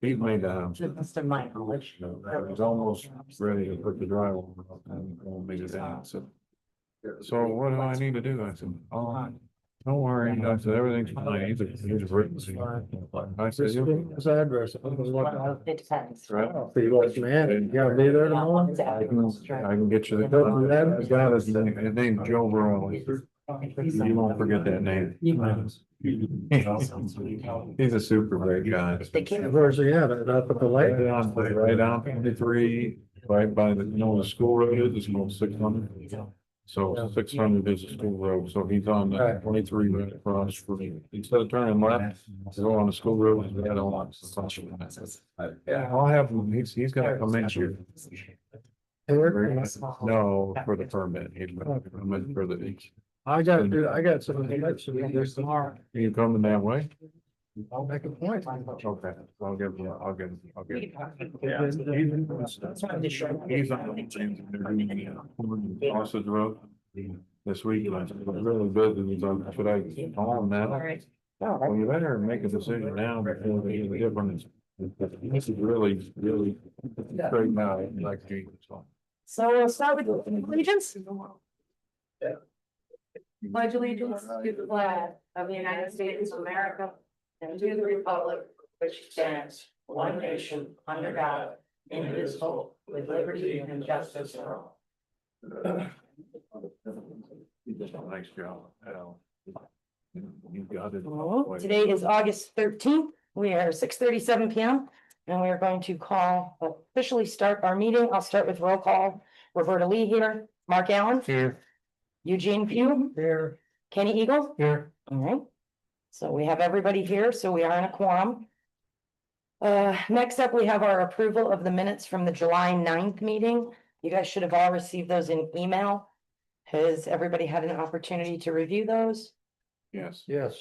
He made the house. To the best of my knowledge. I was almost ready to put the drywall up and made it down, so. So what do I need to do? I said, oh, don't worry. I said, everything's fine. He's written. I said, His address. It depends. right. You like, man, you gotta be there tomorrow? I can get you the. The guy that's his name's Joe Burrow. You won't forget that name. He's a super great guy. They can't. Where's he at? Up at the lake? Right down 23, right by the, the school road is, it's called 600. So 600 is a school road, so he's on the 23 right across from, instead of turning left, to go on the school road, he's right on. Yeah, I'll have him, he's gonna come in here. No, for the permit, he's gonna come in for the. I got some elections tomorrow. You coming that way? I'll make a point. Okay, I'll give you. He's on Sausage Road this week, and I was really busy, he's on, should I call him now? Well, you better make a decision now before they get the difference. This is really straight now, like Jesus. So we'll start with allegiance. Pledge allegiance to the flag of the United States of America and to the republic which stands one nation under God, indivisible, with liberty and justice for all. You did a nice job, Al. You got it. Today is August 13th. We are 6:37 p.m. and we are going to officially start our meeting. I'll start with roll call. Roberta Lee here, Mark Allen. Here. Eugene Pugh. Here. Kenny Eagle. Here. All right. So we have everybody here, so we are in a quorum. Next up, we have our approval of the minutes from the July 9th meeting. You guys should have all received those in email. Has everybody had an opportunity to review those? Yes. Yes.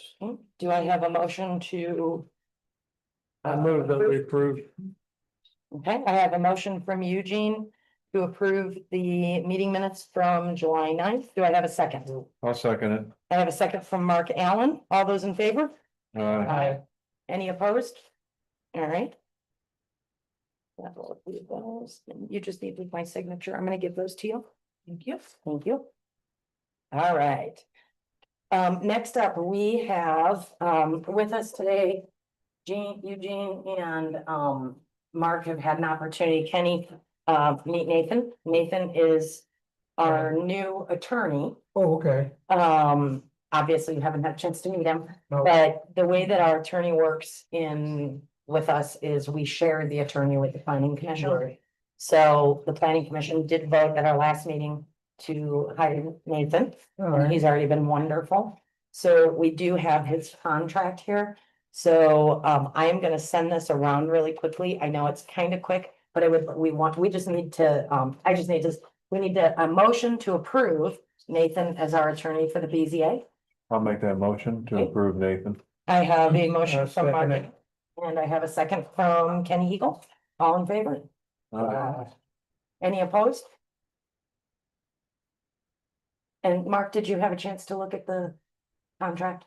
Do I have a motion to? I move that we approve. Okay, I have a motion from Eugene to approve the meeting minutes from July 9th. Do I have a second? I'll second it. I have a second from Mark Allen. All those in favor? Aye. Any opposed? All right. That will be those. You just need my signature. I'm gonna give those to you. Thank you. Thank you. All right. Next up, we have with us today, Eugene and Mark have had an opportunity, Kenny, meet Nathan. Nathan is our new attorney. Oh, okay. Obviously you haven't had a chance to meet him, No. but the way that our attorney works with us is we share the attorney with the planning commission. Right. So the planning commission did vote at our last meeting to hire Nathan, All and right. he's already been wonderful. So we do have his contract here. So I am gonna send this around really quickly. I know it's kind of quick, but we need a motion to approve Nathan as our attorney for the BZA. I'll make that motion to approve Nathan. I have a motion from second Mark, it. and I have a second from Kenny Eagle. All in favor? Any opposed? And Mark, did you have a chance to look at the contract?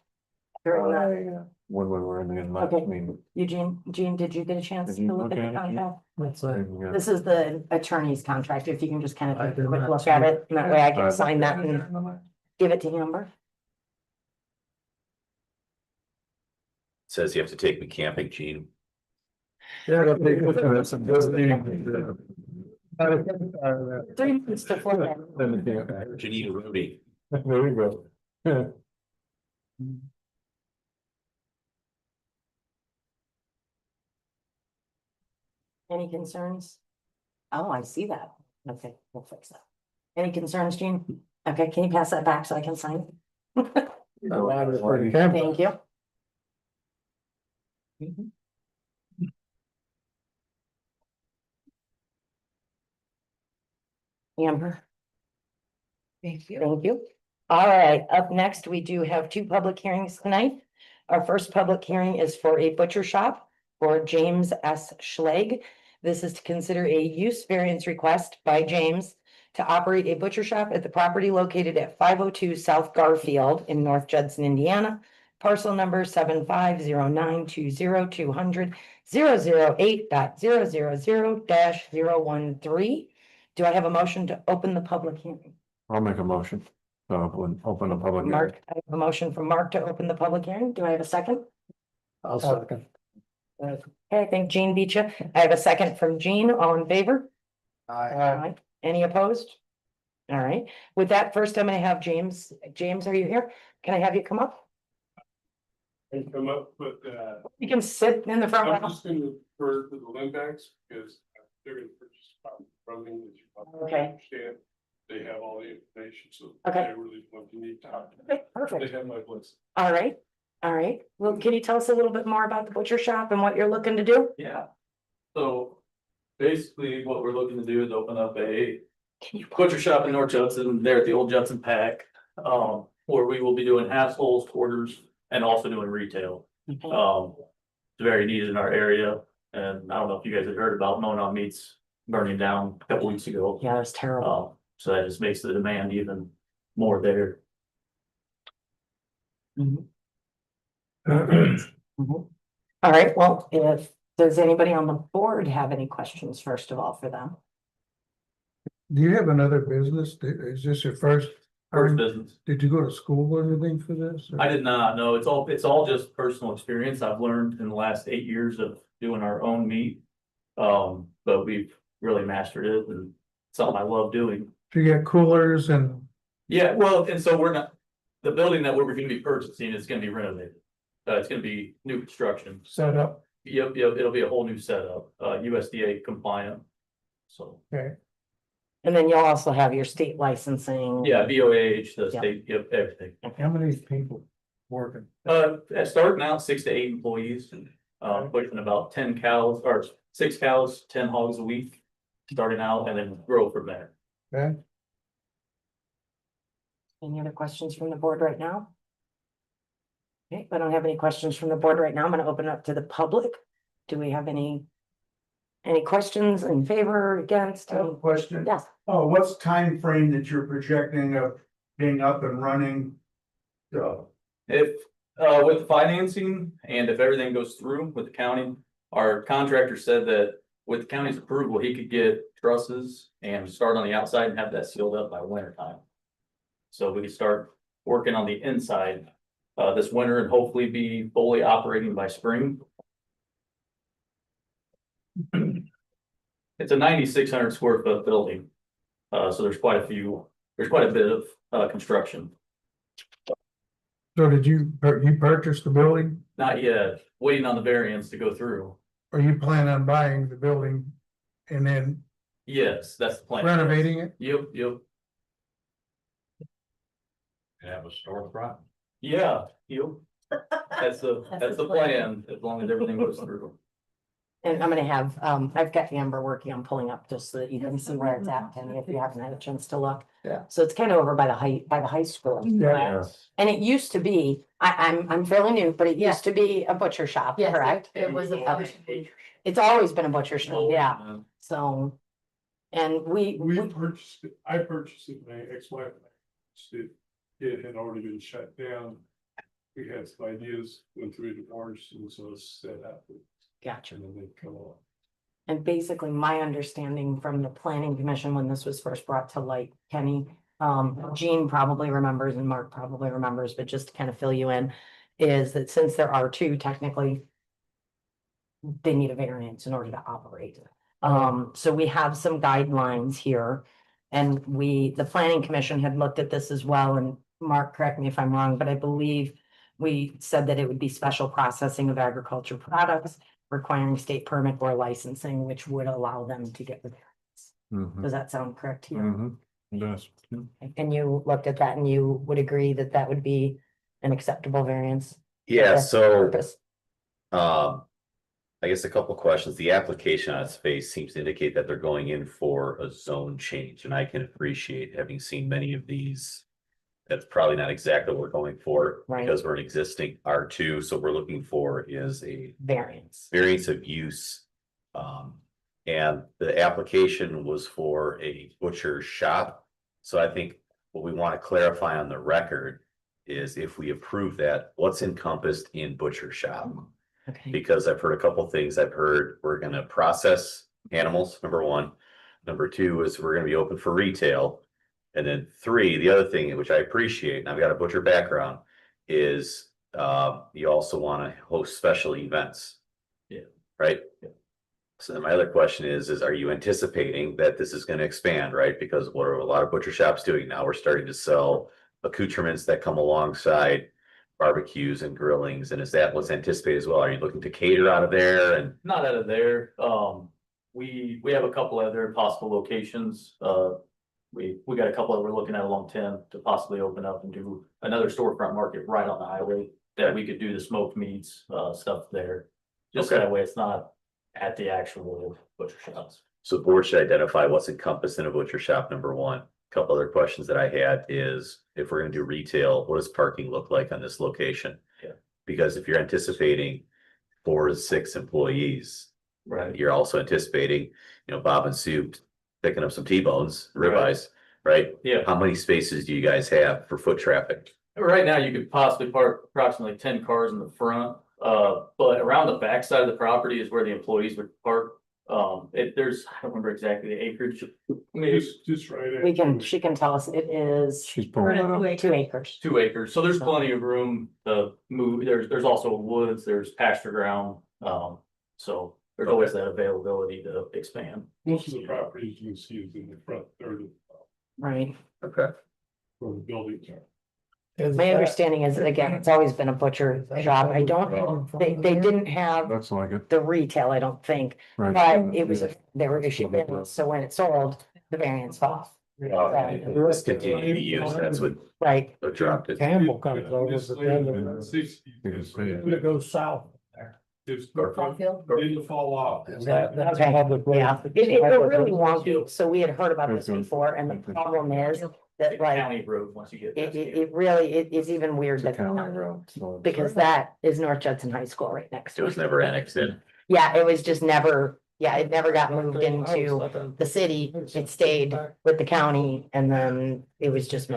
During that? When we were in the last Okay. meeting. Gene, did you get a chance Did to you look at look the at it? contract? Let's say. This is the attorney's contract, if you can just kind of I take a did quick not look see at it. it, and that way I can sign that and give it to Amber. Says you have to take me camping, Gene. Yeah, that'd be good. That's some good. 3 minutes to flip it. Janine Rudy. There we go. Any concerns? Oh, I see that. Okay, we'll fix that. Any concerns, Gene? Okay, can you pass that back so I can sign? Thank you. Amber. Thank you. Thank you. All right, up next, we do have 2 public hearings tonight. Our first public hearing is for a butcher shop for James S. Schlegg. This is to consider a use variance request by James to operate a butcher shop at the property located at 502 South Garfield in North Judson, Indiana, parcel number 750920200008.000-013. Do I have a motion to open the public hearing? I'll make a motion. Open the public. hearing. Mark, I have a motion from Mark to open the public hearing. Do I have a second? I'll second. Okay, I think Jean beat you. I have a second from Jean. All in favor? Aye. Any opposed? All right, with that, first I'm gonna have James. James, are you here? Can I have you come up? And come up, but You can sit in the front I'm row. just gonna refer to the Lindbacks because they're gonna purchase from me, that you probably Okay. understand. They have all the information, so Okay. they really want you need to talk. Okay, They perfect. have my blessing. All right, all right. Well, can you tell us a little bit more about the butcher shop and what you're looking to do? Yeah. So basically what we're looking to do is open up a Can you butcher shop in North Judson, there at the old Judson Pack. Where we will be doing assholes, quarters, and also doing retail. Okay. It's very needed in our area, and I don't know if you guys have heard about Monon Meats burning down a couple weeks ago. Yeah, that's terrible. So that just makes the demand even more there. Mhm. Mhm. All right, well, does anybody on the board have any questions, first of all, for them? Do you have another business? Is this your first? First business. Did you go to school or anything for this? or- I did not, no, it's all just personal experience I've learned in the last 8 years of doing our own meat. But we've really mastered it and something I love doing. So you got coolers and, Yeah, well, and so the building that we're gonna be purchasing is gonna be renovated. It's gonna be new construction. set up, Yep, it'll be a whole new setup, USDA compliant. So, okay, And then you'll also have your state licensing. yeah, BOH, the Yeah. state, yep, everything. how many people working? Starting out 6 to 8 employees, pushing about 10 cows or 6 cows, 10 hogs a week. Starting out and then grow from there. Okay, Any other questions from the board right now? Okay, if I don't have any questions from the board right now, I'm gonna open up to the public. Do we have any questions in favor, against? I have a question. Yes, Oh, what's time frame that you're projecting of being up and running? If, with financing and if everything goes through with the county, our contractor said that with the county's approval, he could get trusses and start on the outside and have that sealed up by winter time. So we could start working on the inside, this winter and hopefully be fully operating by spring. It's a 9,600 square foot building. So there's quite a bit of, construction. so did you purchase the building? Not yet, waiting on the variance to go through. Or you plan on buying the building and then Yes, that's the plan. renovating it? Yep. Have a storefront. Yeah, that's the plan, as long as everything goes through. and I'm gonna have, I've got Amber working on pulling up just so that you can see where it's at, Kenny, if you haven't had a chance to look. Yeah. So it's kind of over by the high school. Yeah. And it used to be, I'm fairly new, but it used to be a butcher shop, Yes, correct? it was a Okay. It's always been a butcher shop, yeah, so. And We purchased it, I purchased it, my ex-wife and I purchased it. It had already been shut down. We had some ideas, went through a divorce, and so it's set up. Gotcha. And then they come on. And basically, my understanding from the planning commission, when this was first brought to light, Kenny, Jean probably remembers and Mark probably remembers, but just to kind of fill you in, is that since there are two technically, they need a variance in order to operate. So we have some guidelines here. And the planning commission had looked at this as well, and Mark, correct me if I'm wrong, but I believe we said that it would be special processing of agriculture products requiring state permit or licensing, which would allow them to get the variance. Mhm. Does that sound correct here? Mhm. Yes. And you looked at that and you would agree that that would be an acceptable variance? Yeah, for so, purpose? I guess a couple questions. The application on its face seems to indicate that they're going in for a zone change, and I can appreciate having seen many of these. That's probably not exactly what we're going for, Right. because we're an existing R2, so what we're looking for is a Variance. variance of use. And the application was for a butcher shop. So I think what we want to clarify on the record is if we approve that, what's encompassed in butcher shop? Okay, Because I've heard a couple things. I've heard we're gonna process animals, number one. Number two is we're gonna be open for retail. And then three, the other thing, which I appreciate, and I've got a butcher background, is you also wanna host special events. Yeah. Right? Yeah. So then my other question is are you anticipating that this is gonna expand, right? Because what are a lot of butcher shops doing now? We're starting to sell accoutrements that come alongside barbecues and grillings, and is that what's anticipated as well? Are you looking to cater out of there and? Not out of there. We have a couple other possible locations. We got a couple that we're looking at along 10 to possibly open up and do another storefront market right on the highway that we could do the smoked meats, stuff there. Just so Okay. that way it's not at the actual butcher shops. So the board should identify what's encompassed in a butcher shop, number one. Couple other questions that I had is, if we're gonna do retail, what does parking look like on this location? Yeah. Because if you're anticipating 4 to 6 employees, Right. you're also anticipating, Bob and Sue picking up some T-bones, Right. ribeyes, right? Yeah. How many spaces do you guys have for foot traffic? Right now, you could possibly park approximately 10 cars in the front, but around the back side of the property is where the employees would park. There's, I don't remember exactly the acreage, maybe Just right. we can, she can tell us it is She's pulling it up. 2 acres. 2 acres, so there's plenty of room to move. There's also woods, there's pasture ground, so there's always that availability to expand. Most of the properties you can see is in the front third of Right. Okay. where the buildings are. My understanding is, again, it's always been a butcher shop. I don't, they didn't have That's like it. the retail, I don't think, Right. but it was, they were issued variance, so when it sold, the variance fell off. Let's continue to use, that's what Right, dropped it. Campbell comes over, This but land, then 60, You can see it. it goes south there. It's Caulfield? didn't fall off. That's Okay. public road. yeah, it was really wonky, so we had heard about this before, and the problem is that like, County road, once you get. it really, it's even weird It's a that, county road. so- because that is North Judson High School right next It to was it. never annexed in. Yeah, it was just never, yeah, it never got moved into the city, it stayed with the county, and then it was just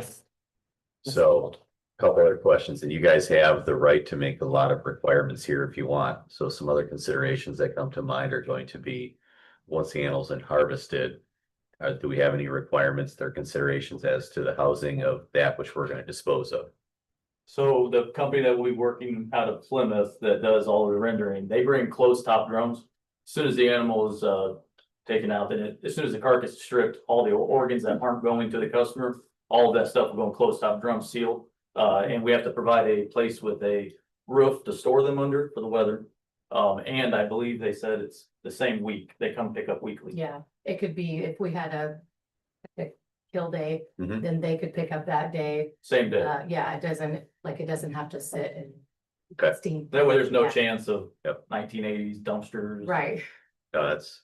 So, couple other questions, and you guys have the right to make a lot of requirements here if you want. So some other considerations that come to mind are going to be, once the animals are harvested, do we have any requirements or considerations as to the housing of that which we're gonna dispose of? So the company that we'll be working out of Plymouth that does all the rendering, they bring closed top drums. As soon as the animal is taken out, then as soon as the carcass is stripped, all the organs that aren't going to the customer, all of that stuff will go in closed top drum sealed. And we have to provide a place with a roof to store them under for the weather. And I believe they said it's the same week, they come pick up weekly. Yeah, it could be if we had a kill day, Mhm. then they could pick up that day. Same day. Yeah, it doesn't have to sit and Okay. steam. That way there's no Yeah. chance of Yep. 1980s dumpsters. Right. No, that's.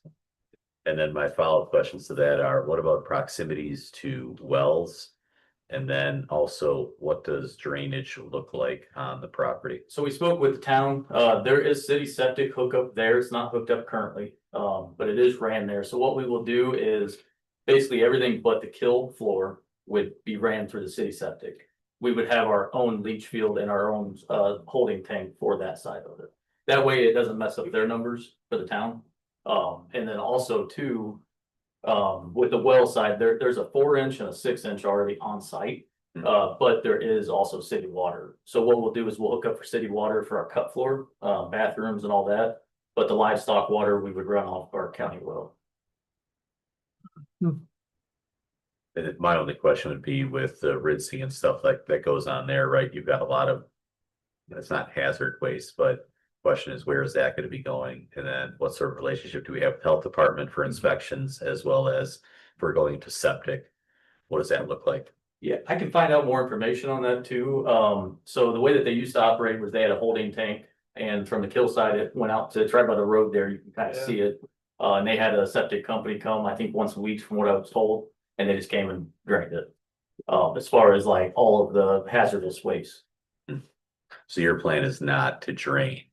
And then my follow-up questions to that are, what about proximities to wells? And then also, what does drainage look like on the property? So we spoke with the town, there is city septic hookup there, it's not hooked up currently, but it is ran there, so what we will do is. Basically, everything but the kill floor would be ran through the city septic. We would have our own leach field and our own holding tank for that side of it. That way it doesn't mess up their numbers for the town. And then also too. With the well side, there's a 4-inch and a 6-inch already on site. But there is also city water. So what we'll do is we'll hook up for city water for our cut floor, bathrooms and all that. But the livestock water, we would run off our county well. And then my only question would be with the rinsing and stuff like that goes on there, right? You've got a lot of. It's not hazard waste, but question is, where is that gonna be going? And then what sort of relationship do we have with health department for inspections, as well as if we're going to septic? What does that look like? Yeah, I can find out more information on that too. So the way that they used to operate was they had a holding tank. And from the kill side, it went out to right by the road there, you can kind of see it. And they had a septic company come, I think once a week from what I was told, and they just came and drained it. As far as like all of the hazardous waste. So your plan is not to drain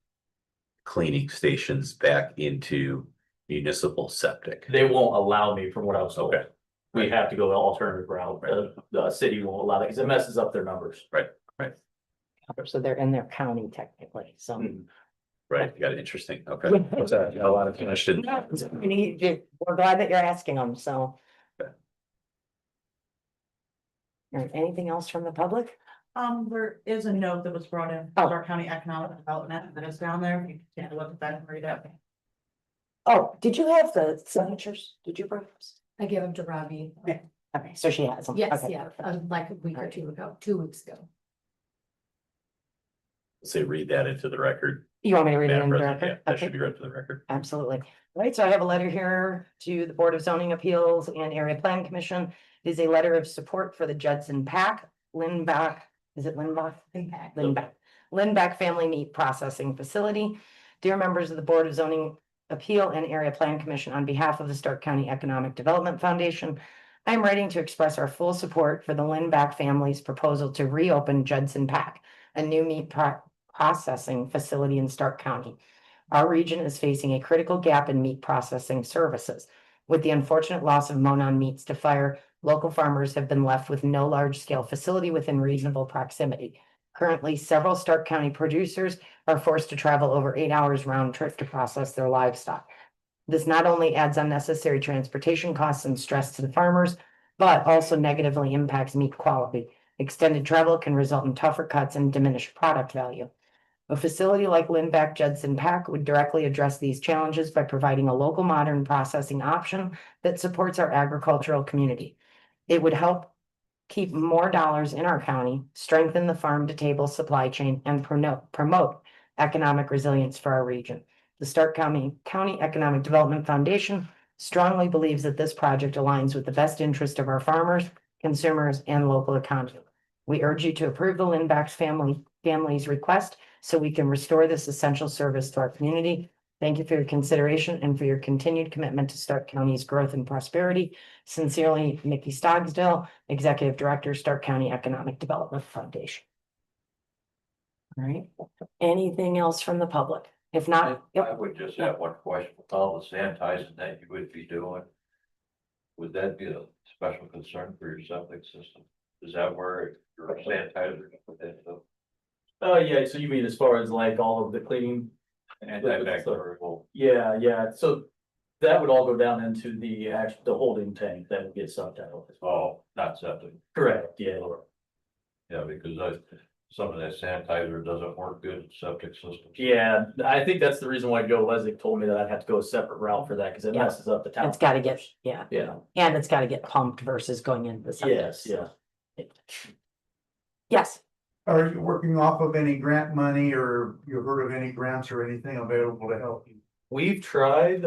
cleaning stations back into municipal septic? They won't allow me from what I was told. Okay. We have to go an alternative route. The city won't allow that because it messes up their numbers. Right. Right. So they're in their county technically, so. Right, you got it, interesting, okay. Yeah. What's that? A lot of finished. No, we're glad that you're asking them, so. Okay. All right, anything else from the public? There is a note that was brought in, Oh. Stark County Economic Development, that is down there, you can take a look at that and read it. Oh, did you have the signatures? Did you bring those? I gave them to Robbie. Yeah. Okay, so she has them. Yes, Okay, yeah, perfect. like a week or two ago, 2 weeks ago. Say, read that into the record. You want me to read it Madam in the President, yeah, record? that Okay. should be read to the record. Absolutely. All right, so I have a letter here to the Board of Zoning Appeals and Area Plan Commission. It is a letter of support for the Judson Pack, Lindbach, is it Lindbach? Lindbach Family Meat Processing Facility. Dear members of the Board of Zoning Appeal and Area Plan Commission, on behalf of the Stark County Economic Development Foundation, I am writing to express our full support for the Lindbach family's proposal to reopen Judson Pack, a new meat processing facility in Stark County. Our region is facing a critical gap in meat processing services. With the unfortunate loss of Monon Meats to fire, local farmers have been left with no large-scale facility within reasonable proximity. Currently, several Stark County producers are forced to travel over 8 hours round trip to process their livestock. This not only adds unnecessary transportation costs and stress to the farmers, but also negatively impacts meat quality. Extended travel can result in tougher cuts and diminished product value. A facility like Lindbach Judson Pack would directly address these challenges by providing a local modern processing option that supports our agricultural community. It would help keep more dollars in our county, strengthen the farm to table supply chain, and promote economic resilience for our region. The Stark County Economic Development Foundation strongly believes that this project aligns with the best interest of our farmers, consumers, and local economy. We urge you to approve the Lindbach's family's request so we can restore this essential service to our community. Thank you for your consideration and for your continued commitment to Stark County's growth and prosperity. Sincerely, Mickey Stogsdill, Executive Director, Stark County Economic Development Foundation. All right, anything else from the public? If not, I would just have one question, with all the sanitizing that you would be doing. Would that be a special concern for your septic system? Is that where your sanitizer? Yeah, so you mean as far as like all of the cleaning? Antibacterial. Yeah, so that would all go down into the holding tank that would get sucked out. Oh, not septic. Correct, yeah. Yeah, because some of that sanitizer doesn't work good in septic systems. Yeah, I think that's the reason why Joe Lesnick told me that I'd have to go a separate route for that, because it Yeah. messes up the town. it's gotta get, yeah, Yeah, and it's gotta get pumped versus going into the. septic. yes, yeah. Yes, Are you working off of any grant money, or you heard of any grants or anything available to help you? We've tried,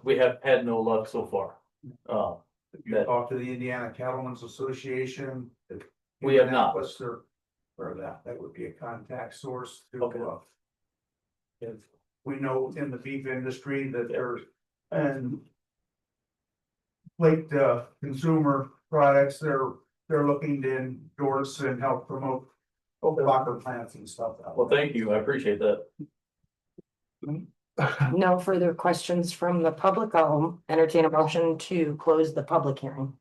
we have had no luck so far. You talked to the Indiana Cattlemen's Association? We have not. What's their, or that would be a contact source to, Okay. if we know in the beef industry that there's, and late, consumer products, they're looking to endorse and help promote blocker plants and stuff. Well, thank you, I appreciate that. no further questions from the public. I'll entertain a motion to close the public hearing.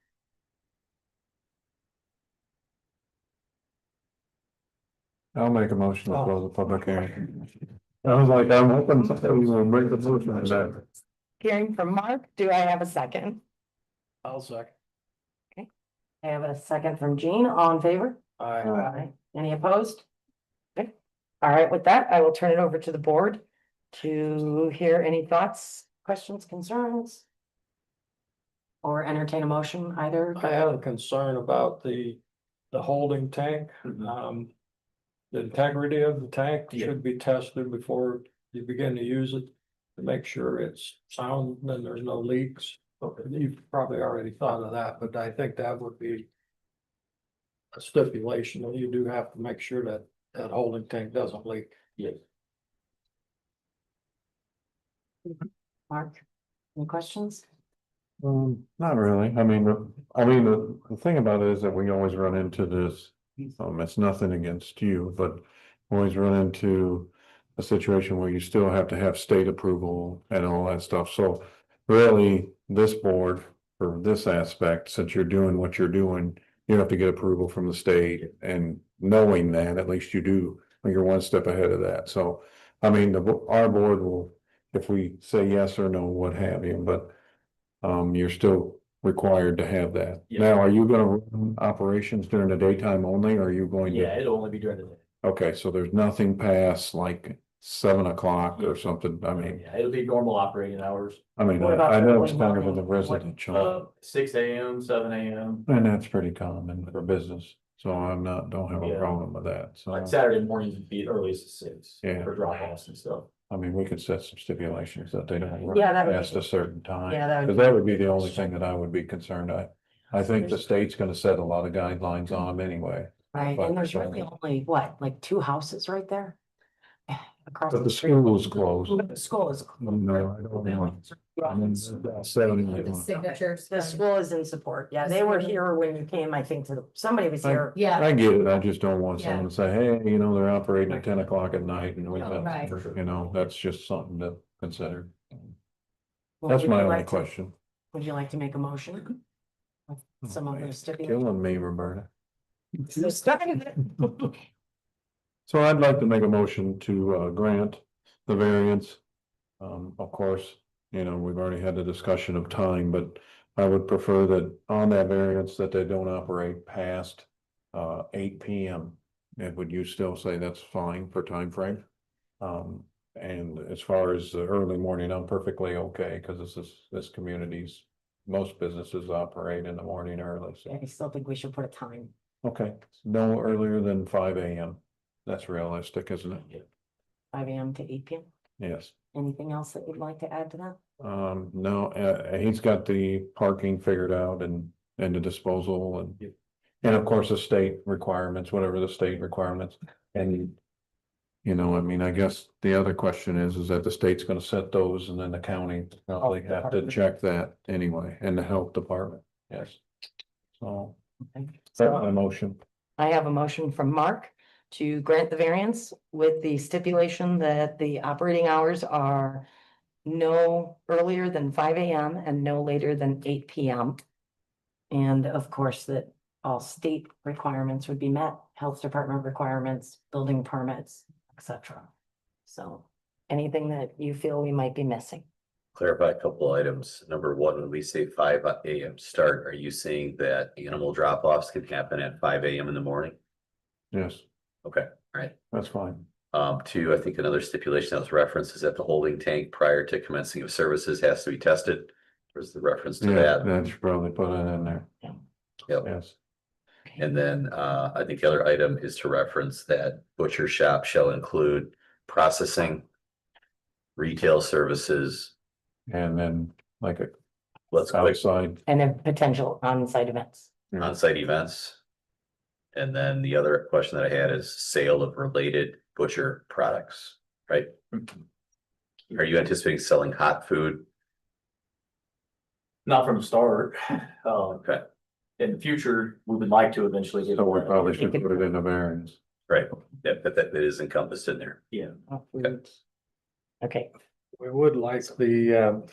I'll make a motion to close the public hearing. I was like, I'm hoping somebody will bring the motion to that. Hearing from Mark, do I have a second? I'll second. I have a second from Jean, all in favor? Aye. Any opposed? Okay, all right, with that, I will turn it over to the board to hear any thoughts, questions, concerns. Or entertain a motion either. I have a concern about the holding tank. The integrity of the tank Yeah. should be tested before you begin to use it. To make sure it's sound and there's no leaks. You've probably already thought of that, but I think that would be a stipulation that you do have to make sure that that holding tank doesn't leak. Yes. Mark, any questions? Not really. I mean, the thing about it is that we always run into this. It's nothing against you, but always run into a situation where you still have to have state approval and all that stuff. So really, this board, for this aspect, since you're doing what you're doing, you have to get approval from the state, and knowing that, at least you do, you're one step ahead of that, so. I mean, our board will, if we say yes or no, what have you, but. You're still required to have that. Yeah. Now, are you gonna run operations during the daytime only, or are you going to? Yeah, it'll only be during the day. Okay, so there's nothing past like 7 o'clock or something, I mean, Yeah, it'll be normal operating hours, What about I know early it's kind of in the morning? residential. 6 a.m., 7 a.m. And that's pretty common for business, so don't have a Yeah. problem with that, so. Like Saturday mornings would be earliest as 6. Yeah. For drop offs and stuff. I mean, we could set some stipulations that they don't work Yeah, that would be past a good. certain time. Yeah, that would Cause be that would be the only thing that I would be concerned. I think the state's gonna set a lot of guidelines on them anyway. Right, But- and there's really only, what, like 2 houses right there? Across But the street. school is closed. The school is. No, I don't know. I mean, that's 70. Signatures. The school is in support. Yeah, they were here when you came, I think, somebody was here. Yeah, I get it. I just don't want Yeah. someone to say, hey, they're operating at 10 o'clock at night and we Oh, have, right. that's just something to consider. Well, That's would my you only like to- question. Would you like to make a motion? With Some of those stipulations. Killing me, Roberta. So starting it. So I'd like to make a motion to grant the variance. Of course, we've already had the discussion of time, but I would prefer that on that variance that they don't operate past 8 p.m. And would you still say that's fine for time frame? And as far as the early morning, I'm perfectly okay, because this community's, most businesses operate in the morning early, so. I still think we should put a time, Okay, no earlier than 5 a.m. That's realistic, isn't it? 5 a.m. to 8 p.m. Yes. Anything else that you'd like to add to that? No, he's got the parking figured out and the disposal and of course the state requirements, whatever the state requirements. And, I mean, I guess the other question is that the state's gonna set those and then the county probably have to check that anyway, and the health department, yes. So, Okay. that's my So motion. I have a motion from Mark to grant the variance with the stipulation that the operating hours are no earlier than 5 a.m. and no later than 8 p.m. And of course, that all state requirements would be met, health department requirements, building permits, etc. So anything that you feel we might be missing? Clarify a couple items. Number one, when we say 5 a.m. start, are you saying that animal drop-offs can happen at 5 a.m. in the morning? Yes, Okay, all right. that's fine. Two, I think another stipulation that was referenced is that the holding tank prior to commencing of services has to be tested. There's the reference to Yeah, that. that should probably put it in there. Yep. Yes. And then I think the other item is to reference that butcher shop shall include processing, retail services, And then like a let's click outside. And then potential on-site events. on-site events. And then the other question that I had is sale of related butcher products, right? Are you anticipating selling hot food? Not from the start. Okay, In the future, we would like to eventually get. So we probably should put it in the variance. right, that is encompassed in there. Yeah. Okay, We would like the,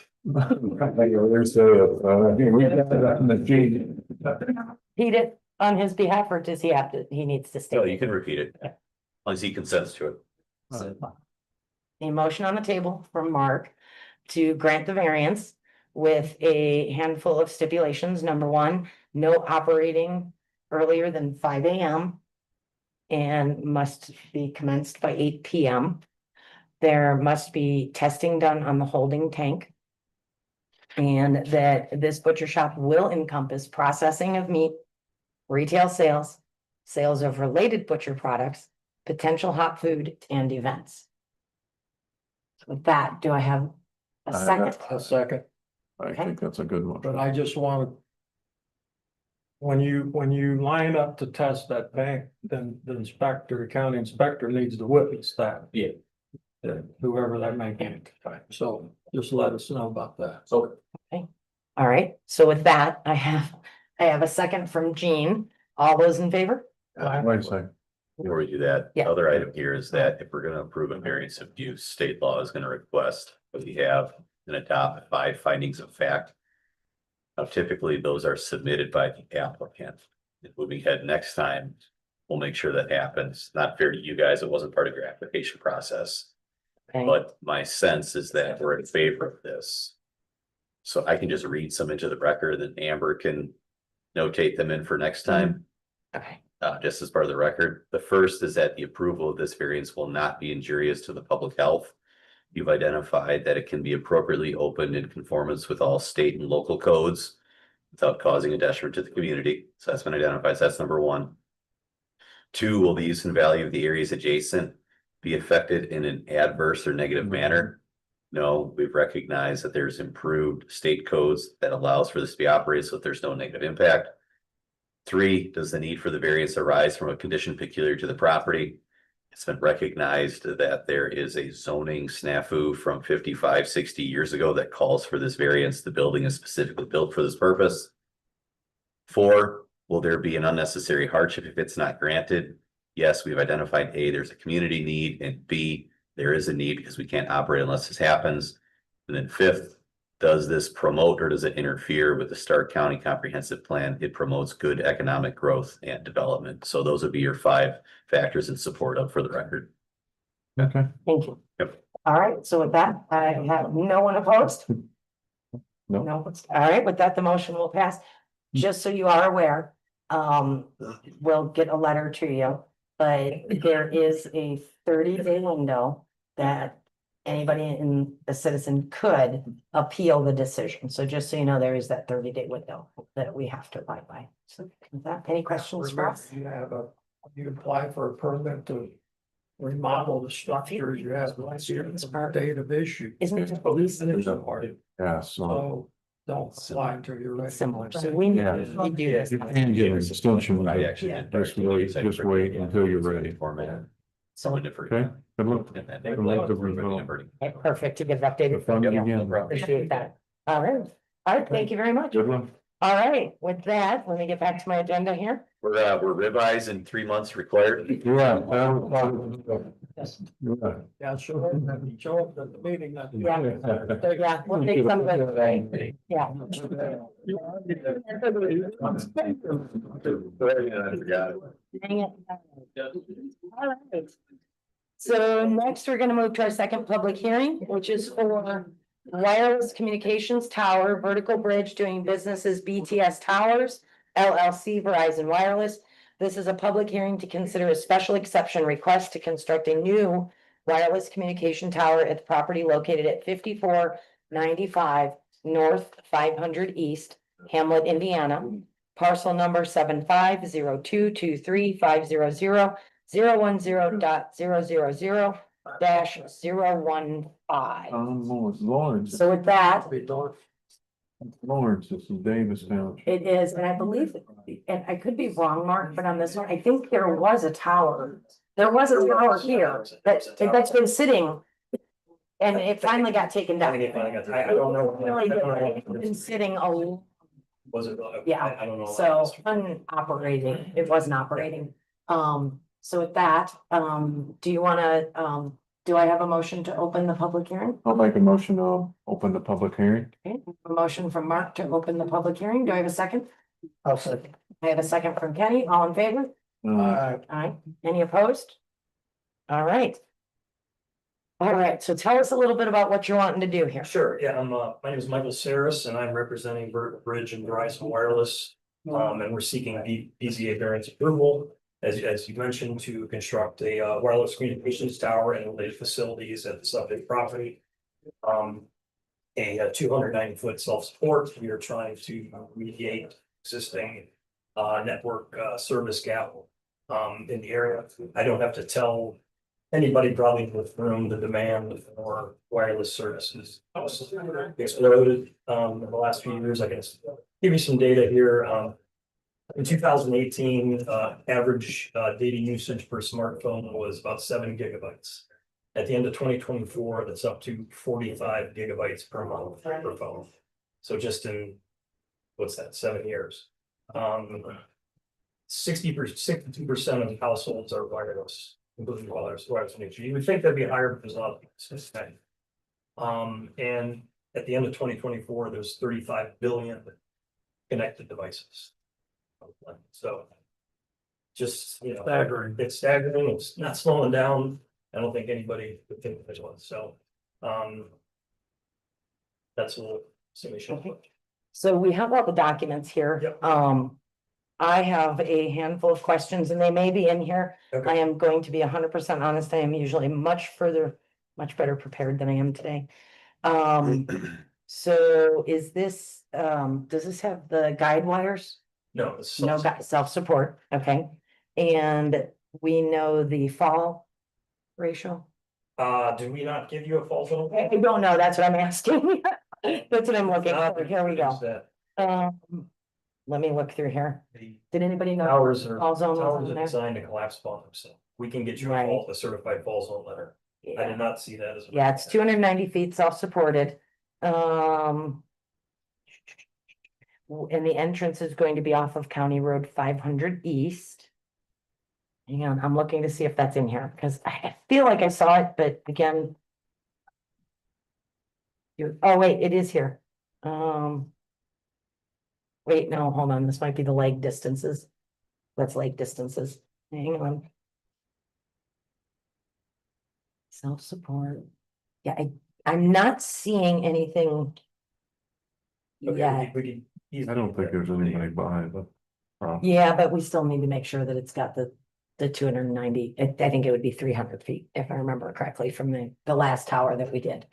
repeat it on his behalf, or does he have to, he needs to state? So it? you can repeat it. As long as he consents to it. A motion on the table from Mark to grant the variance with a handful of stipulations. Number one, no operating earlier than 5 a.m. and must be commenced by 8 p.m. There must be testing done on the holding tank. And that this butcher shop will encompass processing of meat, retail sales, sales of related butcher products, potential hot food, and events. With that, do I have a second? a second, I think that's a good one. but I just want. When you line up to test that bank, then the county inspector needs to witness that. Yeah. Whoever that may be. So just let us know about that. So All right, so with that, I have a second from Jean. All those in favor? Wait a second. Before we do that, Yeah. other item here is that if we're gonna approve a variance of use, state law is gonna request that we have and adopt 5 findings of fact. Now, typically, those are submitted by the applicant. moving ahead next time, we'll make sure that happens. Not fair to you guys, it wasn't part of your application process. Okay. But my sense is that we're in favor of this. So I can just read some into the record, and Amber can notate them in for next time. Okay. Just as part of the record. The first is that the approval of this variance will not be injurious to the public health. You've identified that it can be appropriately opened in conformance with all state and local codes without causing a detriment to the community. So that's been identified. So that's number one. Two, will the use and value of the areas adjacent be affected in an adverse or negative manner? No, we've recognized that there's improved state codes that allows for this to be operated, so that there's no negative impact. Three, does the need for the variance arise from a condition peculiar to the property? It's been recognized that there is a zoning snafu from 55, 60 years ago that calls for this variance. The building is specifically built for this purpose. Four, will there be an unnecessary hardship if it's not granted? Yes, we've identified A, there's a community need, and B, there is a need because we can't operate unless this happens. And then fifth, does this promote or does it interfere with the Stark County Comprehensive Plan? It promotes good economic growth and development. So those would be your 5 factors in support of, for the record. Okay. Thank you. Yep. All right, so with that, I have no one opposed. No. No, all right, with that, the motion will pass. Just so you are aware, we'll get a letter to you, but there is a 30-day window that anybody in the citizen could appeal the decision. So just so you know, there is that 30-day window that we have to abide by. So with that, any questions for us? You apply for a permit to remodel the structure, you have last year's date of issue. Isn't it just police? Yeah, so So don't apply until you're ready. Similar, so we Yeah. do this. you can get an extension. I actually did. Just wait until you're ready. Format. So, Okay, good luck. And then Good luck with the okay, perfect to get it updated. Fun Yep, no again. problem. Appreciate that. All right, thank you very much. Good one. All right, with that, let me get back to my agenda here. We're ribeyes in 3 months required. Yeah. Yeah, show up at the meeting. Yeah, we'll take some of it. Yeah. Dang it. All right. So next, we're gonna move to our second public hearing, which is for wireless communications tower vertical bridge doing business as BTS Towers, LLC Verizon Wireless. This is a public hearing to consider a special exception request to construct a new wireless communication tower at the property located at 5495 North 500 East, Hamlet, Indiana. Parcel number 750223500010.000-015. Lawrence, So with that, Lawrence, this is Davis Township. it is, and I believe, and I could be wrong, Mark, but on this one, I think there was a tower. There was a tower here that's been sitting. And it finally got taken down. I don't know. Really did. It's been sitting a, Was it? Yeah, I don't know. so unoperating, it wasn't operating. So with that, do you wanna, do I have a motion to open the public hearing? I'll make a motion to open the public hearing. Okay, a motion from Mark to open the public hearing. Do I have a second? I'll second. I have a second from Kenny. All in favor? Aye. Any opposed? All right. All right, so tell us a little bit about what you're wanting to do here. Sure, yeah, my name is Michael Saris and I'm representing Vertical Bridge and Verizon Wireless. And we're seeking BZA variance approval, as you mentioned, to construct a wireless communications tower and related facilities at the subject property. A 290-foot self-support. We are trying to mediate existing network service gap in the area. I don't have to tell anybody probably in this room the demand for wireless services exploded in the last few years. I can give you some data here. In 2018, average data usage per smartphone was about 7 gigabytes. At the end of 2024, that's up to 45 gigabytes per month per phone. So just in, what's that, 7 years? 62% of households are wireless, including wireless connection. You would think that'd be higher because a lot of people say. And at the end of 2024, there's 35 billion connected devices. So. Just, you know, Staggering. it's staggering, it's not slowing down, I don't think anybody would think there's one, so, that's a little summation. Okay. So we have all the documents here. Yep. I have a handful of questions and they may be in here. Okay. I am going to be 100% honest. I am usually much better prepared than I am today. So is this, does this have the guide wires? No, it's. No, self-support, okay. And we know the fall ratio? Do we not give you a false one? I don't know, that's what I'm asking. That's what I'm looking for, here we go. Let me look through here. Did anybody know? Towers are, Fall zone was towers on are there? designed to collapse upon themselves. We can get you Right. a certified fall zone letter. I Yeah, did not see that as. yeah, it's 290 feet self-supported. And the entrance is going to be off of County Road 500 East. Hang on, I'm looking to see if that's in here, because I feel like I saw it, but again. Oh, wait, it is here. Wait, no, hold on, this might be the leg distances. That's leg distances. Hang on. Self-support. Yeah, I'm not seeing anything. Okay, Yeah, we can easily I don't get think that. there's anybody behind the. yeah, but we still need to make sure that it's got the 290, I think it would be 300 feet, if I remember correctly, from the last tower that we did.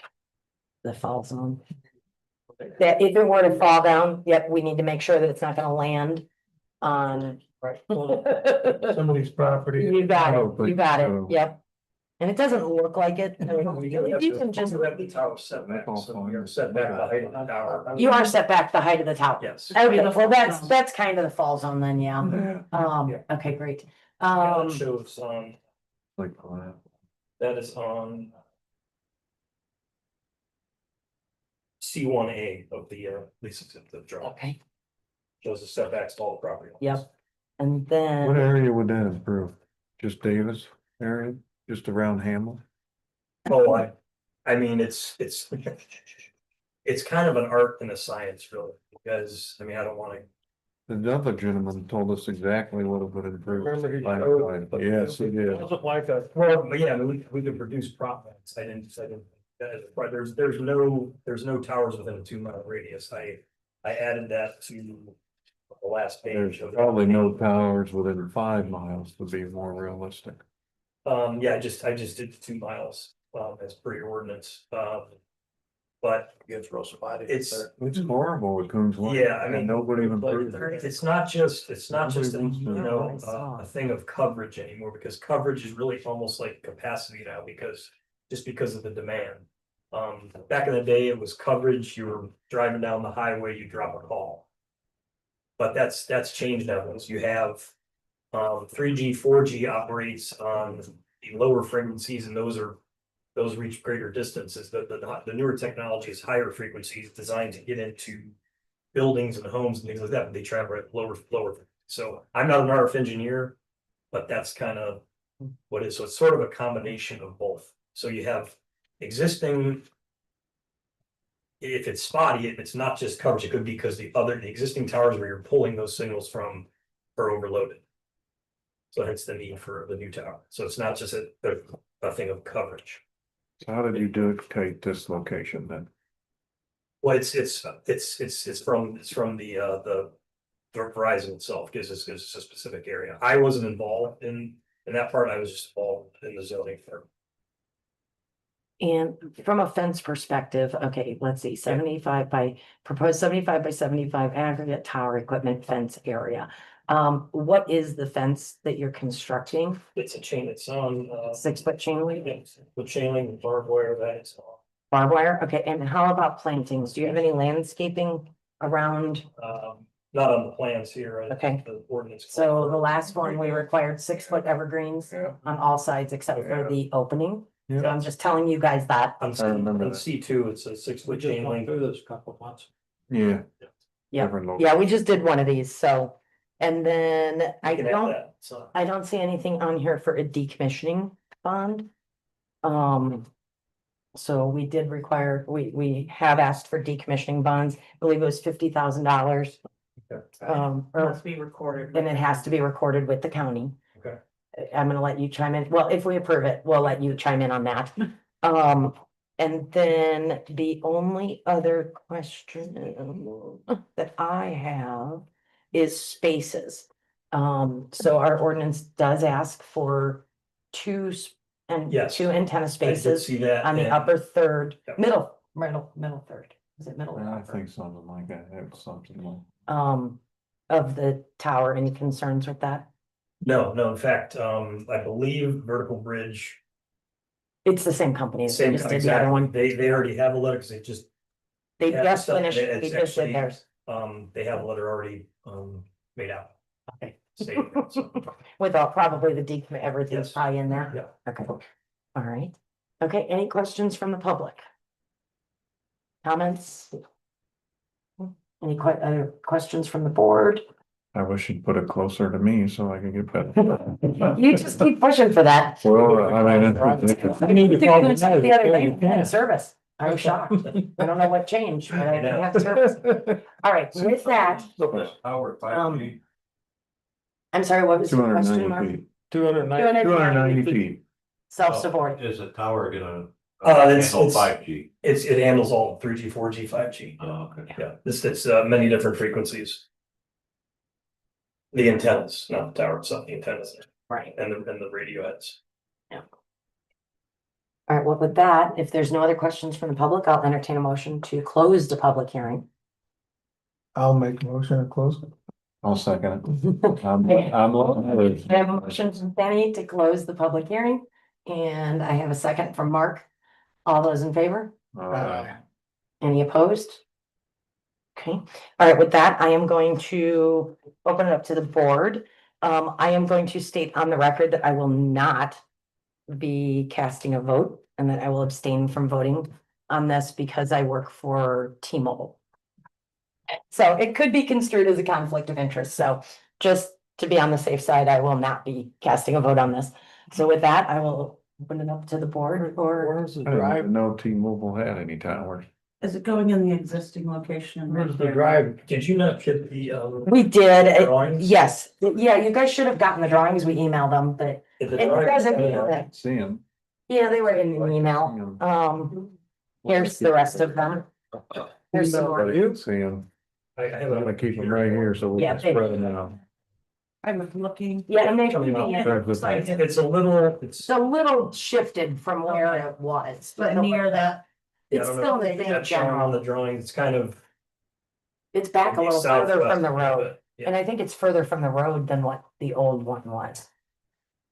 The fall zone. That if it were to fall down, yep, we need to make sure that it's not gonna land on. Right. Somebody's property. You got I it, don't think you got it, so. yep. And it doesn't look like it. We can If you can just, have the tower set back, so we are set back the height of the tower. you are set back the height of the tower. Yes. Okay, well, that's kind of the fall zone then, yeah. Yeah. Okay, great. Yeah, that shows, Like, that is on. C1A of the lease exhibit drawing, Okay, shows the setbacks to all the property. owners. yep. And what then, area would that improve? Just Davis area, just around Hamlin? Oh, I mean, it's it's kind of an art and a science really, because, I mean, I don't wanna. The other gentleman told us exactly what it would improve. Remember he Line showed- of sight. Yes, he did. Wasn't like a. Well, but yeah, I mean, we could produce profits, I didn't, but there's no towers within a 2 mile radius, I added that to the last There's page. of probably no towers within 5 miles to be more realistic. Yeah, I just did the 2 miles, as per your ordinance, but Gives Russell body. it's. It's horrible with Coons Lake. Yeah, I mean, and nobody even proves it. It's not just, Yeah, a thing of coverage anymore, because coverage is really almost like capacity now, just because of the demand. Back in the day, it was coverage, you were driving down the highway, you drop a call. But that's changed now, because you have, 3G, 4G operates on the lower frequencies, and those reach greater distances. The newer technology is higher frequencies designed to get into buildings and homes and things like that, but they travel at lower. So I'm not an RF engineer, but that's kind of what it is. So it's sort of a combination of both. So you have existing. If it's spotty, if it's not just coverage, it could be because the existing towers where you're pulling those signals from are overloaded. So hence the need for the new tower. So it's not just a thing of coverage. So how did you dictate this location then? Well, it's from the Verizon itself gives us a specific area. I wasn't involved in that part. I was just involved in the zoning for. and from a fence perspective, okay, let's see, proposed 75 by 75 aggregate tower equipment fence area. What is the fence that you're constructing? It's a chain. It's on 6-foot chain link? with chain link and barbed wire. That is all. Barbed wire? Okay, and how about plantings? Do you have any landscaping around? Not on the plans here. Okay. The ordinance. So the last one, we required 6-foot evergreens on all sides except for the opening. So I'm just telling you guys that. On I remember on that. C2, it's a 6-foot Just chain went link. through this a couple of months. Yeah. Yeah, Different location. yeah, we just did one of these, so. And then I You can have don't, that, so. I don't see anything on here for a decommissioning bond. So we did require, we have asked for decommissioning bonds. I believe it was $50,000. or, Must be recorded. and it has to be recorded with the county. Okay. I'm gonna let you chime in. Well, if we approve it, we'll let you chime in on that. And then the only other question that I have is spaces. So our ordinance does ask for Yes. two antenna I did spaces see that. on the and- upper third, Yep. middle third. Is it middle? or I upper? think something like that, it's something like. Of the tower. Any concerns with that? No, in fact, I believe Vertical Bridge. It's the same company. They Same, just did the other exactly. one. They already have a letter because they just, They yeah, just stuff, finished, it's they just did actually- theirs. they have a letter already, made out. Okay. Stating that, so, With all, probably the decommit, everything's Yes. probably in there. yeah. Okay, all right. Okay, any questions from the public? Comments? Any other questions from the board? I wish you'd put it closer to me so I could get better. You just keep pushing for that. Well, I mean. I need to call the other day, I had service. I was shocked. I don't know what changed, but I didn't have service. All right, with that, Howard, Um, I'm sorry, what was Two your hundred question, ninety Mark? feet. 290 feet. Self-support. is the tower gonna It's, handle 5G? it handles all 3G, 4G, 5G. Oh, okay. Yeah, it's many different frequencies. The antennas, not the tower itself, the antennas Right. and the radio heads. All right, well, with that, if there's no other questions from the public, I'll entertain a motion to close the public hearing. I'll make a motion to close it. I'll second it. Okay. I'm. I have a motion from Penny to close the public hearing, and I have a second from Mark. All those in favor? Any opposed? Okay, all right, with that, I am going to open it up to the board. I am going to state on the record that I will not be casting a vote and that I will abstain from voting on this because I work for T-Mobile. So it could be construed as a conflict of interest, so just to be on the safe side, I will not be casting a vote on this. So with that, I will open it up to the board or. Where's the I didn't drive? even know T-Mobile had any towers. Is it going in the existing location? Where's the drive? Did you not get the, We did, Drawings? yes, yeah, you guys should have gotten the drawings, we emailed them, but the it doesn't. See them. Yeah, they were in the email, here's the rest of them. Here's some more. You see them. I have I'm gonna keep them right here so we Yeah, can spread them out. I'm looking. Yeah, and they, Coming up. it's like, It's a little, it's a little shifted from where it was. But near that, Yeah, I It's don't know still if the you same got shown on general, the drawing, it's kind of. it's back a little further from the southwest, road, but, yeah. and I think it's further from the road than what the old one was.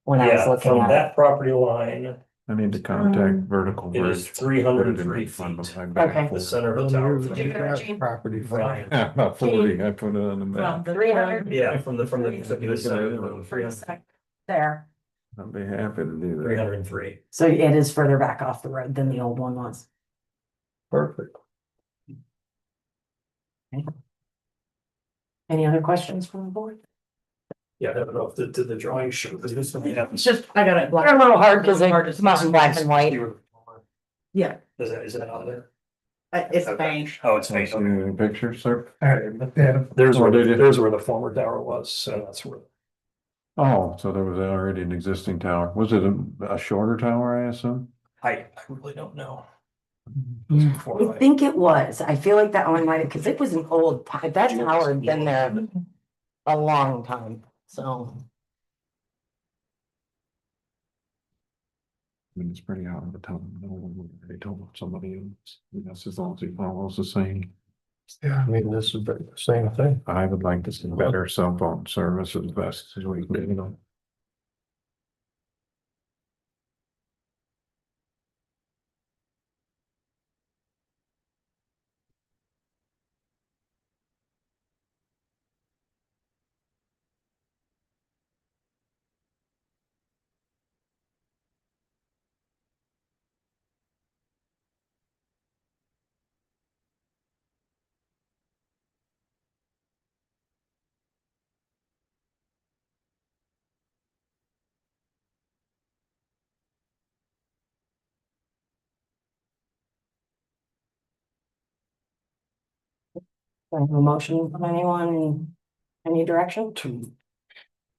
When I was Yeah, looking from at it. that property line, I need to contact Vertical it is Bridge. 303 feet. Okay. The center of the tower. Did you get it, Gene? Property. Right. Yeah, about 40, I put it on the from map. the. 300. Yeah, from the center, For a sec, there, I'd be happy to do that. 303. so it is further back off the road than the old one was. Perfect. Any other questions from the board? Yeah, I don't know if the drawing show, because this one. It's just, I got it. They're a little hard because Hard they're to not in black and white. Yeah, Is that on there? it's Okay. fine. Oh, it's See faint. any pictures, sir? There's where, Oh, did you? there's where the former tower was, so that's where. Oh, so there was already an existing tower. Was it a shorter tower, I assume? I really don't know. I think it was, I feel like that one might, because it was an old, that tower had been there a long time, so. I mean, it's pretty hard to tell. They told somebody else. That's as long as he follows the same. Yeah, I mean, this is the same thing. I would like to see better cell phone service as best as we can, you know. A motion from anyone in any direction?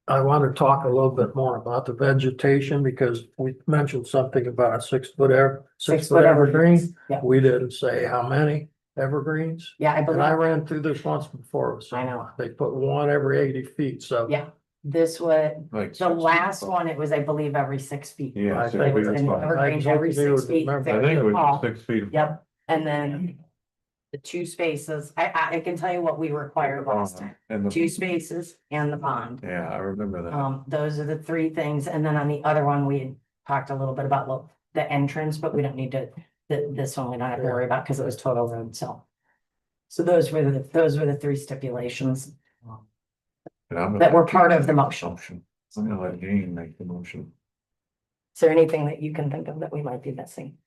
I want to talk a little bit more about the vegetation because we mentioned something about a 6 foot Six foot evergreen. Yeah, We didn't say how many evergreens. yeah, I And I believe, ran through this once before. So I know. they put one every 80 feet, so. yeah, this would, Like the 6 feet last tall. one, it was, I believe, every 6 feet. Yeah. I 6 think It was feet is an fine. evergreen I every hope you 6 feet. remember. I very think it was tall. 6 feet. Yep, and then the 2 spaces, I can tell you what we required last time, And 2 the, spaces and the bond. yeah, I remember that. Those are the 3 things, and then on the other one, we had talked a little bit about the entrance, but we don't need to, this one we don't have to worry about, because it was total road, so. So those were the 3 stipulations And I'm gonna- that were part of the motion. I'm gonna let Jane make the motion. Is there anything that you can think of that we might be missing?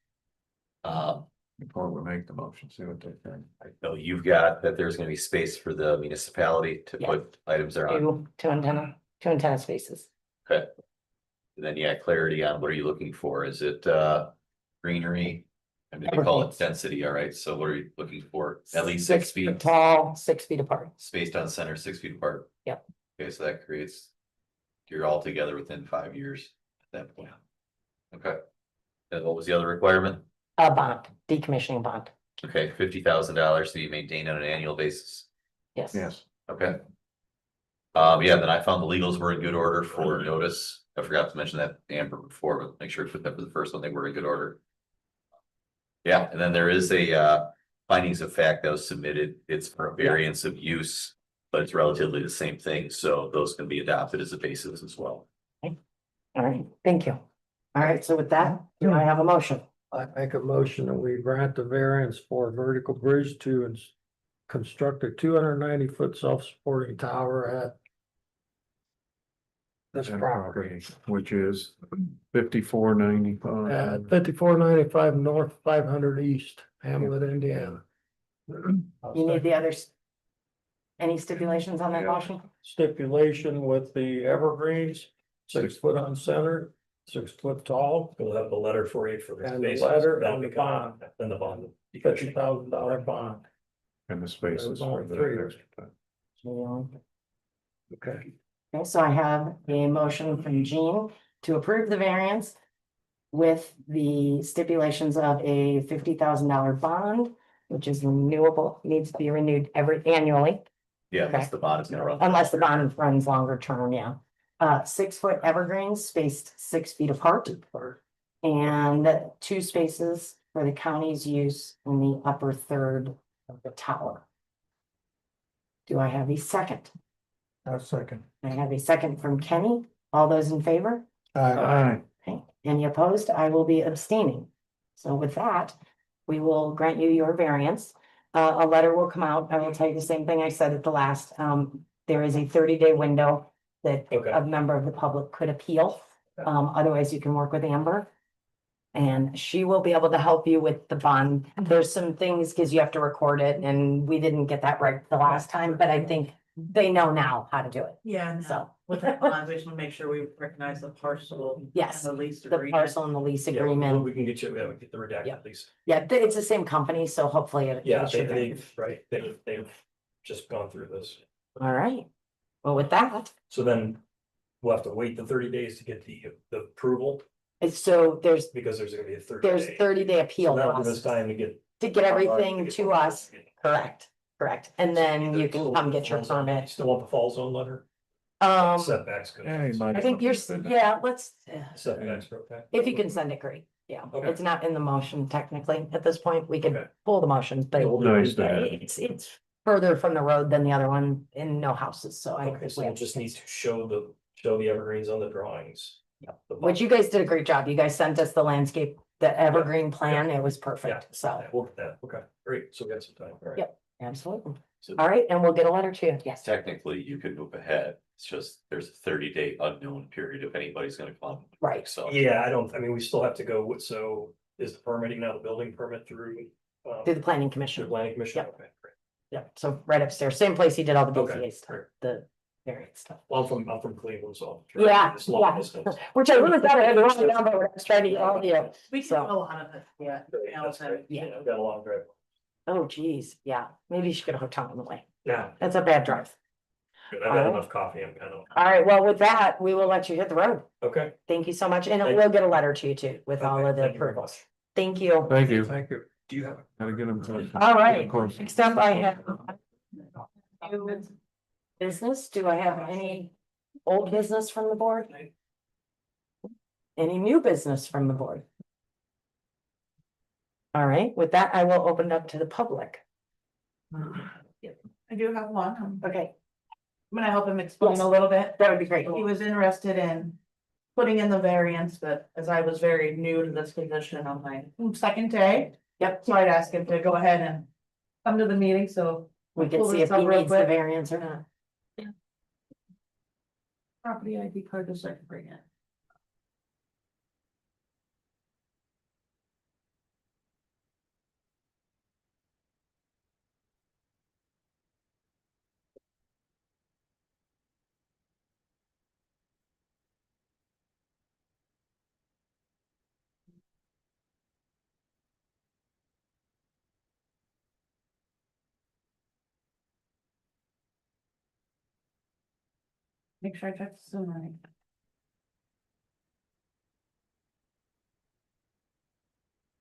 Before we make the motion, see what they think. I know you've got that there's gonna be space for the municipality to Yeah. put items there on. Two antenna spaces. Okay. And then, yeah, clarity on what are you looking for? Is it greenery? I mean, they call it Evergreens. density, all right, so what are you looking for? At least 6 6 feet feet, tall, 6 feet apart. spaced on center, 6 feet apart. Yep. Okay, so that creates. You're all together within 5 years at that point. Okay. And what was the other requirement? A bond, decommissioning bond. Okay, $50,000 to be maintained on an annual basis. Yes. Yes. Okay. Yeah, then I found the legals were in good order for notice. I forgot to mention that Amber before, but make sure to put that for the first one. They were in good order. Yeah, and then there is a findings of fact that was submitted. It's for a variance of use, but it's relatively the same thing. So those can be adopted as a basis as well. All right, thank you. All right, so with that, do I have a motion? I make a motion that we grant the variance for a vertical bridge to construct a 290 foot self-supporting tower at this property. Which is 5495. At 5495 North 500 East, Hamlet, Indiana. You need the others. Any stipulations on that Yeah. motion? Stipulation with the evergreens, 6 foot on center, 6 foot tall, We'll have the letter for you for the and the spaces. letter That'll and the become- bond, Then the bond. $50,000 bond. And the spaces. It was only for the 3. extra. Okay. Okay, so I have a motion from Jean to approve the variance with the stipulations of a $50,000 bond, which is renewable, needs to be renewed annually, Yeah, Okay. unless the bond is gonna run. unless the bond runs longer term, yeah. 6 foot evergreens spaced 6 feet apart, and 2 spaces for the county's use in the upper third of the tower. Do I have a second? A second. I have a second from Kenny. All those in favor? Aye. Okay, any opposed? I will be abstaining. So with that, we will grant you your variance. A letter will come out. I will tell you the same thing I said at the last. There is a 30-day window that Okay. a member of the public could appeal. Otherwise you can work with Amber. And she will be able to help you with the bond. There's some things, because you have to record it, and we didn't get that right the last time, but I think they know now how to do it. Yeah, So. so with that bond, we just want to make sure we recognize the parcel. Yes, and the lease The agreement. parcel and the lease Yeah, agreement. we can get you, we get the redacted Yeah. lease. Yeah, it's the same company, so hopefully it. Yeah, it should be. they've just gone through this. All right. Well, with that, So then we'll have to wait the 30 days to get the approval so there's because there's gonna be a 30 day. 30-day appeal So that'll give us process time to get. to get everything to us. Correct. And then you can come get your permit. Still want the fall zone letter? Setbacks. Yeah, you might- I think you're, yeah, let's, Setbacks, okay. if you can send it, great. Yeah, Okay. it's not in the motion technically. At this point, we can Okay. pull the motion, but Nice to have. it's further from the road than the other one and no houses, so I. Okay, so we'll just need to show the evergreens on the drawings. Yep. The Which you guys did a great job. You guys sent us the landscape, the evergreen plan. It was Yeah. perfect. So, Yeah, we'll get that, okay, great, so we got some time, all right. Yep. absolutely. So All right, and we'll get a letter to you. Yes. technically you could move ahead. It's just there's a 30-day unknown period if anybody's gonna come. Right. So. Yeah, I mean, we still have to go, so is the permitting now the building permit through? Through the planning Through commission. planning commission, Yep. okay, great. Yeah, so right upstairs, same place he did all the Okay, BZA stuff, great. the various stuff. Well, I'm from Cleveland, so. Yeah, It's long yeah. distance. Which I really thought I had the wrong number when I was trying to get all of you. We can So- do a lot of it, yeah. Great, that's great. Yeah. I've got a long drive. Oh geez, yeah, maybe you should get a hotel on the way. Yeah, That's a bad drive. good. I've had enough coffee. I'm kind of, All right, well, with that, we will let you hit the road. okay. Thank you so much, and Thank- we'll get a letter to you too, with all Okay, of the thank you very approvals. much. Thank you. Thank you. Thank you. Do you have? Gotta get them. All right, Of course. next up I have. New business, do I have any old business from the board? Any new business from the board? All right, with that, I will open it up to the public. I do have one. Okay, I'm gonna help him explain a little bit. that would be great. He was interested in putting in the variance, but as I was very new to this position on my second day. Yep. So I'd ask him to go ahead and come to the meeting, so. We can pull see this if he up real needs the quick. variance or not. Property ID card, just so I can bring it. Make sure I check this in right.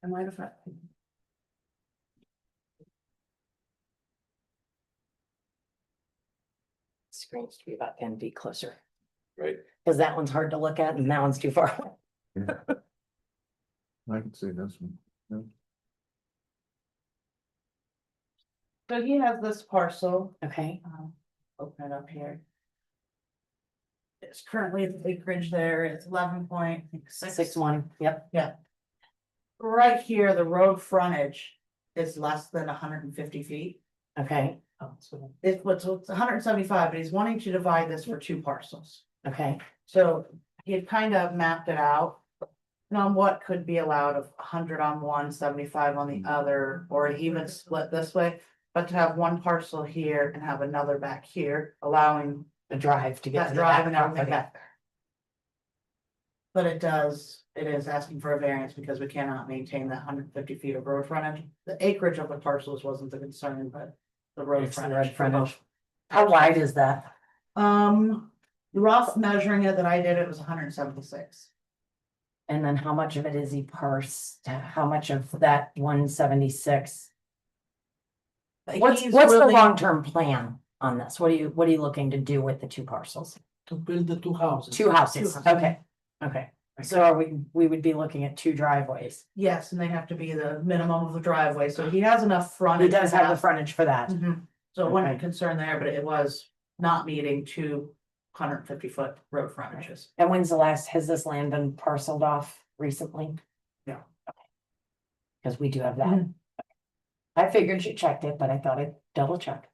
I might have. Screens to be about 10 feet closer, Right. because that one's hard to look at and that one's too far away. I can see this one. So he has this parcel, Okay, open it up here. It's currently the acreage there, it's 11.6. 6-1, yep, Right here, the road frontage is less than 150 feet. okay, It's 175, but he's wanting to divide this for two parcels. okay, So he had kind of mapped it out. And on what could be allowed of 100 on one, 75 on the other, or even split this way. But to have one parcel here and have another back here, allowing the drive to get that to the drive back and everything property. back there. But it is asking for a variance because we cannot maintain that 150 feet of road frontage. The acreage of the parcels wasn't the concern, but the road It's the road frontage. frontage. How wide is that? Rough measuring it that I did, it was 176. And then how much of it is he parsed? How much of that 176? What's He's the willing long-term plan on this? What are you looking to do with the two parcels? To build the two houses. Two houses, okay, okay. So are we would be looking at two driveways. Yes, and they have to be the minimum of the driveway, so he has enough He frontage. does for have the that. frontage for that. Mhm. So it wasn't Okay. a concern there, but it was not meeting 250-foot road frontages. And when's the last, has this land been parceled off recently? No. Because we do have that. Mhm. I figured you checked it, but I thought I'd double check.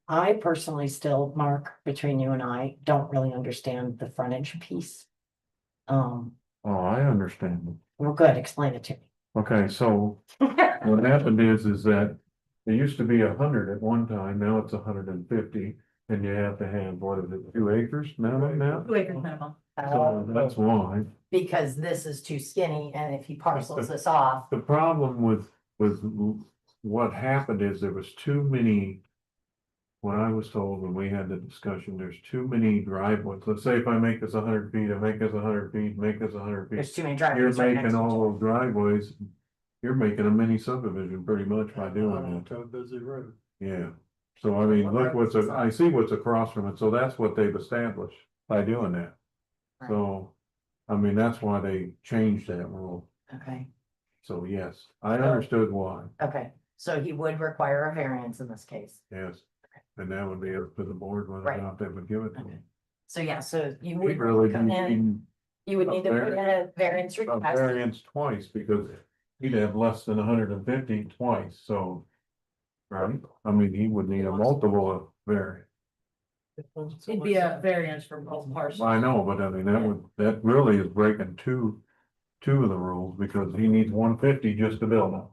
I personally still, Mark, between you and I, don't really understand the frontage piece. Oh, I understand. Well, good, explain it to Okay, so me. what happened is that it used to be 100 at one time, now it's 150. And you have to have, what is it, 2 acres minimum now? 2 acres minimum. So that's why. Because this is too skinny, and if he parcels this off, The problem with what happened is there was too many. What I was told when we had the discussion, there's too many driveways. Let's say if I make this 100 feet, I make this 100 feet, make this 100 there's feet. too many You're driveways right next making to each all other. those driveways. You're making a mini subdivision pretty much by doing that. To busy road. Yeah. So I mean, look I see what's across from it. So that's what they've established by doing that. So, I mean, that's why they changed that rule. Okay, So yes, I understood why, okay, so he would require a variance in this case. yes. And that would be up to the board whether or Right. not they would give it to Okay. him. So yeah, so you We would really come in, need you would need to put in a variance a request. variance twice because he'd have less than 150 twice, so. Right, I mean, he would need a multiple of variance. It'd be a variance for both parcels. I know, but I mean, that really is breaking two of the rules because he needs 150 just to build them.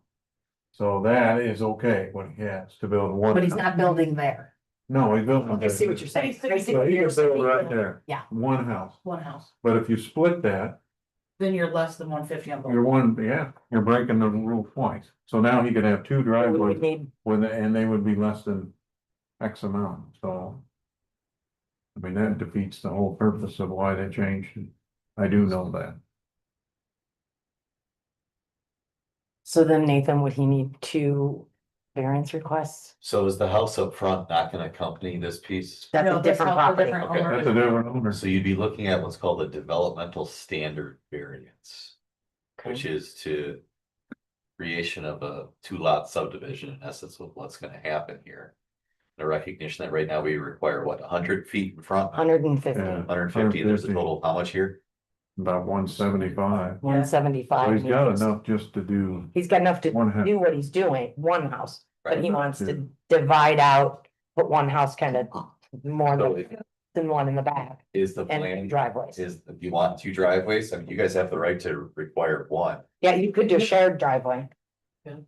So that is okay what he has to build one. But he's not building there. No, he's building. I see what you're saying. I see So what he you're can build saying. right there. Yeah. One house, One house. but if you split that, Then you're less than 150 on both. you're breaking the rule twice. So now he could have two We would driveways need, and they would be less than X amount, so. I mean, that defeats the whole purpose of why they changed it. I do know that. so then Nathan, would he need 2 variance requests? So is the house up front not gonna accompany this piece? That's No, a different that's property. different Okay. owner. That's a different owner. So you'd be looking at what's called a developmental standard variance, which Okay. is to creation of a 2-lot subdivision, in essence, of what's gonna happen here. The recognition that right now we require what, 100 feet in front, 150, Yeah. 150, there's a total, how much here? About 175. So 175. he's got enough just to do He's got enough to one house. do what he's doing, one house, but he Right. wants to divide out, put one house kind of more So than one in the back is the and plan, driveways. is, do you want 2 driveways? I mean, you guys have the right to require 1. Yeah, you could do a shared driveway. And,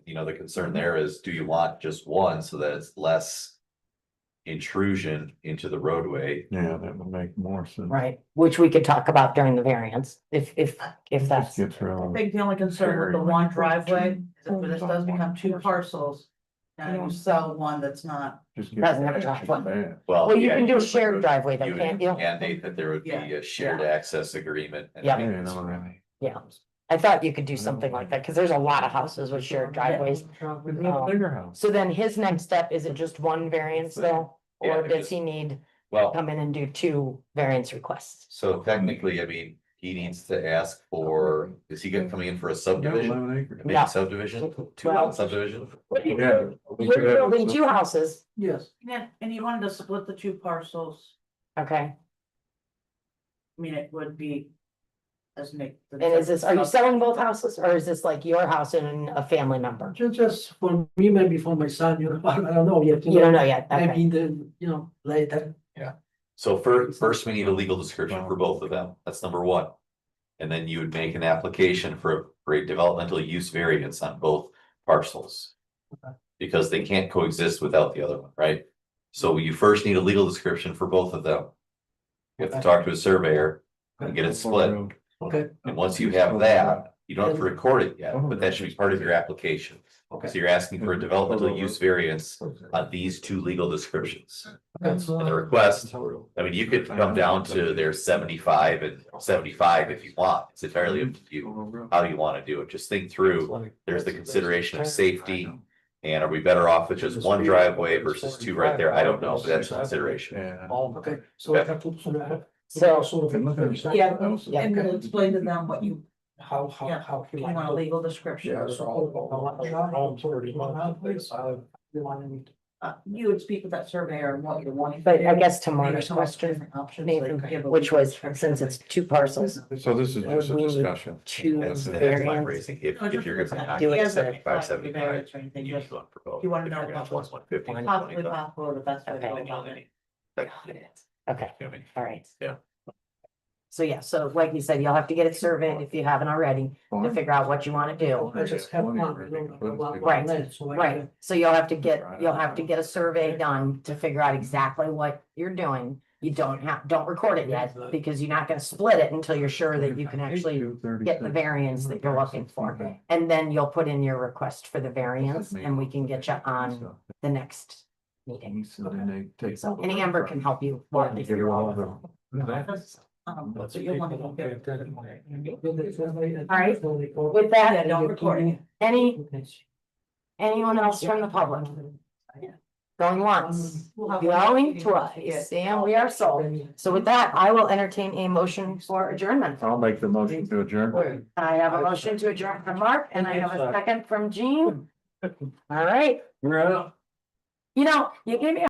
the concern there is, do you want just 1 so that it's less intrusion into the roadway? Yeah, that would make more sense. Right, which we could talk about during the variance, if that's, Gets rid I of. think the only concern with the one driveway is if this does become 2 parcels. And you sell one that's not, Just gets Doesn't have a bad. driveway. Well, well, you yeah, can do a would- shared driveway though, You can't would you? mandate that there would be a shared access agreement. and Yeah. Yeah, maintenance no, agreement. Yeah, I thought you could do something like that, cause there's a lot of houses with shared driveways. We can have a bigger house. So then his next step, is it just 1 variance though? Yeah, Or it does is. he need to Well, come in and do 2 variance requests? so technically, I mean, he needs to ask for, is he coming in for a subdivision? 11 acres. A big No. subdivision, 2 Well- lot subdidivision? Yeah. We're building 2 houses, Yes. and you wanted to split the 2 parcels, okay, I mean, it would be. As Nick. and is this, are you selling both houses, or is this like your house and a family member? Just for me, maybe for my son, I don't know yet. You don't know yet, okay, Maybe then, later. So first, we need a legal description for both of them. That's number 1. And then you would make an application for a developmental use variance on both parcels. Because they can't coexist without the other one, right? So you first need a legal description for both of them. You have to talk to a surveyor and get it split. Okay. And once you have that, you don't have to record it yet, but that should be part of your application. Okay. So you're asking for a developmental use variance on these 2 legal descriptions. And the request, I mean, you could come down to their 75 and 75 if you want. It's entirely up to you how you want to do it. Just think through, there's the consideration of safety. And are we better off with just 1 driveway versus 2 right there? I don't know, but that's a consideration. Yeah. Okay, so I have to. So- Yeah, Yeah. and we'll explain to them what you, How, Yeah. you want a legal description. You would speak with that surveyor and what you're wanting. to but I do. guess to Maybe Marty's come up with question, different options, Nathan, like give a which legal was, description. since it's 2 parcels, So this is just a We need discussion. 2 That's my variants. raising. If No, just you're for gonna that. do He it hasn't to applied for 575, variance or anything, you just use one for both. you wanna If know you're gonna have about 150, possibly 25. possible, the best way to go Okay. about it. okay, I mean, all right. Yeah. So yeah, so like you said, you'll have to get it surveyed if you haven't already, to figure out what you wanna do. I just have one. Right, so you'll have to get a survey done to figure out exactly what you're doing. You don't record it yet, because you're not gonna split it until you're sure that you can actually get the variance that you're looking for. And then you'll put in your request for the variance, and we can get you on the next meeting. So, and Amber can help you walk you through all of them. So you'll wanna go get it. All right, with Yeah, that, don't record it. anyone else from the public? Going once, We'll have going one twice, and we are sold. So with that, I will entertain a motion for adjournment. I'll make the motion to adjourn. I have a motion to adjourn from Mark, and I have a second from Jean. All right, You're out. you gave me a